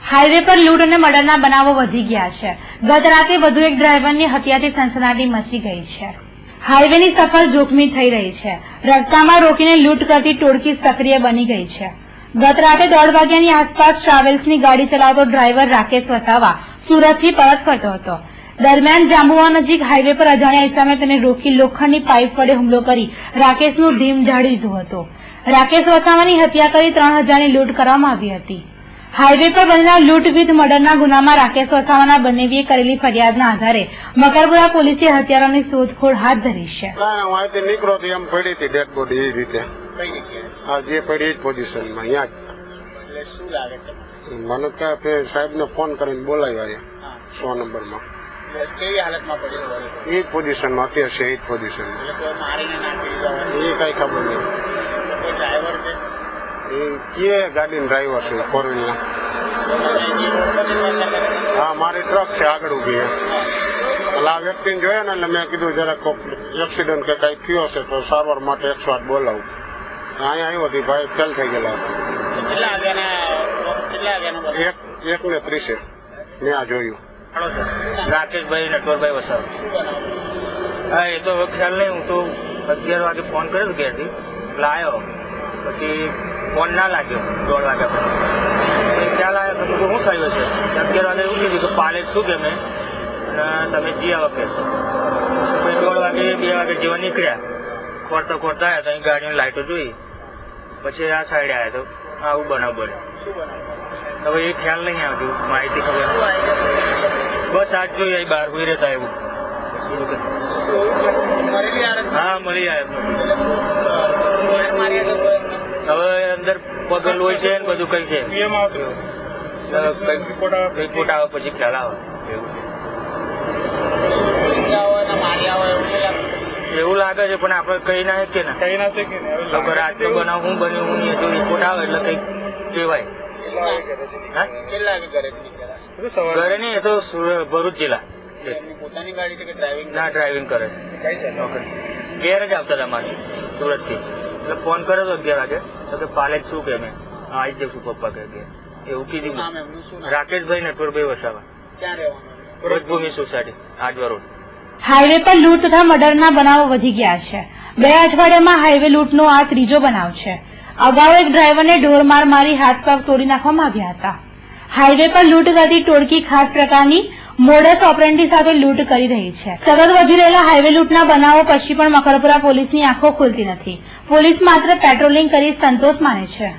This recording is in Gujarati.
હાઈવે પર લૂંટ અને મર્ડરના બનાવો વધી ગયા છે। ગત રાતે વધુ એક ડ્રાઈવરની હત્યાથી સનસનાટી મચી ગઈ છે। હાઈવેની સફર જોખમી થઈ રહી છે। રસ્તામાં રોકીને લૂંટ કરતી ટોળકી સક્રિય બની ગઈ છે। ગત રાતે 1:30 વાગ્યાની આસપાસ ટ્રાવેલ્સની ગાડી ચલાવતો ડ્રાઈવર રાકેશ વસાવા સુરતથી પરત ફરતો હતો। દરમિયાન જાંબુવા નજીક હાઈવે પર અજાણ્યા ઇસમે તેને રોકી લોખંડની પાઇપ વડે હુમલો કરી રાકેશનું ઢીમ ઢાળી દીધું હતું। રાકેશ વસાવાની હત્યા કરી 3000ની લૂંટ કરવામાં આવી હતી। હાઈવે પર બનેલા લૂંટ વિથ મર્ડરના ગુનામાં રાકેશ વસાવાના બંનેવીએ કરેલી ફરિયાદના આધારે મકરપુરા પોલીસે હત્યારાની શોધખોળ હાથ ધરી છે। અહીંથી નીકળો તો એમ પડી હતી ડેડ બોડી એ રીતે હા જે પડી જ પોઝિશનમાં અહીંયા જ શું લાગે છે મને કે સાહેબને ફોન કરીને બોલાવ્યા 100 નંબરમાં કેવી હાલતમાં પડી એ જ પોઝિશનમાં અત્યારે છે એ જ પોઝિશનમાં મારીને નાખી એ કઈ ખબર નહીં કોઈ ડ્રાઈવર છે એ કે ગાડીનો ડ્રાઈવર છે 4-wheeler હા મારી ટ્રક છે આગળ ઉભી એટલે આ વ્યક્તિને જોયા ને એટલે મેં કીધું જરાક એક્સિડન્ટ કે કઈ થયો છે તો સારવાર માટે 108 બોલાવું અહીંયા આવ્યો હતી ભાઈ ફેલ થઈ ગયેલા હતા 1:30 મેં આ જોયું રાકેશભાઈ નટવરભાઈ વસાવા હા એ તો ખ્યાલ નહીં હું તો 11 વાગે ફોન કર્યો ઘેરથી એટલે આવ્યો પછી ફોન ના લાગ્યો 1:30 વાગ્યા પછી ખ્યાલ આવ્યો તો શું થયું છે 11 વાગે એવું કીધું કે પાલેટ શું કે મેં અને તમે જી આવો કે પછી 1:30 વાગે 2 વાગે જેવા નીકળ્યા ખોરતા ખોરતા આવ્યા તો અહીં ગાડીની લાઈટો જોઈ પછી આ સાઈડે આવ્યા તો આવું બનાવ બન્યો હવે એ ખ્યાલ નહીં આવતું માહિતી ખબર બસ આજ જોઈએ બહાર હોઈ રહેતા એવું હા મળી આવ્યા હવે અંદર પગલ હોય છે ને બધું કઈ છે રિપોર્ટ આવે પછી ખ્યાલ આવે એવું લાગે છે પણ આપડે કહી ના શકીએ ને કહી ના શકીએ ને રાતનો બનાવ હું બન્યું હું જો રિપોર્ટ આવે એટલે કઈ કહેવાય ઘરે નહીં એ તો ભરૂચ જિલ્લા પોતાની ગાડી છે કે ડ્રાઇવિંગ ના ડ્રાઇવિંગ કરે ઘેર જ આવતા હતા મારી સુરત થી એટલે ફોન કર્યો હતો 11 વાગે તો કે પાલેજ શું કે મેં આવી જ જશું પપ્પા કે એવું કીધું રાકેશભાઈ નટવરભાઈ વસાવા ક્યાં રહેવાનું Vrajbhumi society Ajwa road. Highway પર લૂંટ તથા મર્ડરના બનાવો વધી ગયા છે। 2 અઠવાડિયામાં હાઈવે લૂંટનો આ ત્રીજો બનાવ છે। અગાઉ એક ડ્રાઈવરને ઢોરમાર મારી હાથ પગ તોડી નાખવામાં આવ્યા હતા। હાઈવે પર લૂંટ કરતી ટોળકી ખાસ પ્રકારની મોડસ ઓપરેન્ડી સાથે લૂંટ કરી રહી છે। સતત વધી રહેલા હાઈવે લૂંટના બનાવો પછી પણ મકરપુરા પોલીસની આંખો ખુલતી નથી। પોલીસ માત્ર પેટ્રોલિંગ કરી સંતોષ માને છે।